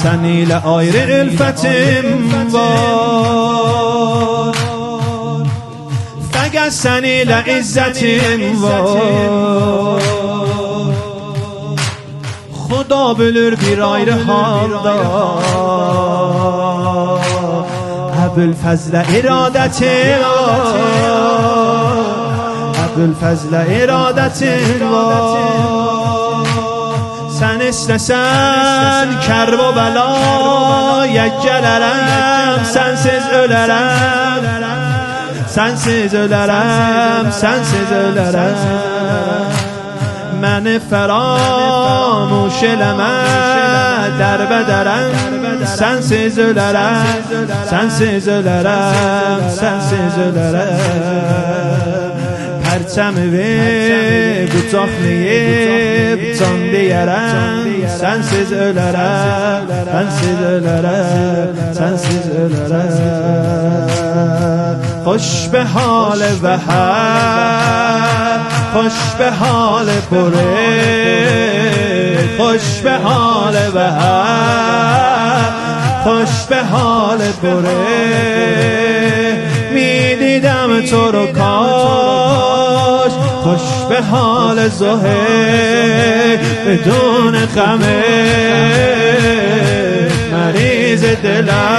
سنیل ayrı ülfetim var, fakat seninle izzetim var. Xuda bilir bir ayrı halda Əbülfəzlə iradətin var, Əbülfəzlə iradətin var. Sən istəsən kərb o bəlaya gələrəm, sənsiz ölərəm, sənsiz ölərəm, sənsiz ölərəm. Məni fəramuş eləmə, dərbədərəm, sənsiz ölərəm, sənsiz ölərəm, sənsiz ölərəm. Pərçəmimi qucaqlayıb can deyərəm, sənsiz ölərəm, sənsiz ölərəm, sənsiz ölərəm. Xoş be hal bəhər, خوش به حال پره، خوش به حال بهار، خوش به حال پره. میدیدم تو رو کاش، خوش به حال زهیر بدون غمه. مریض دلم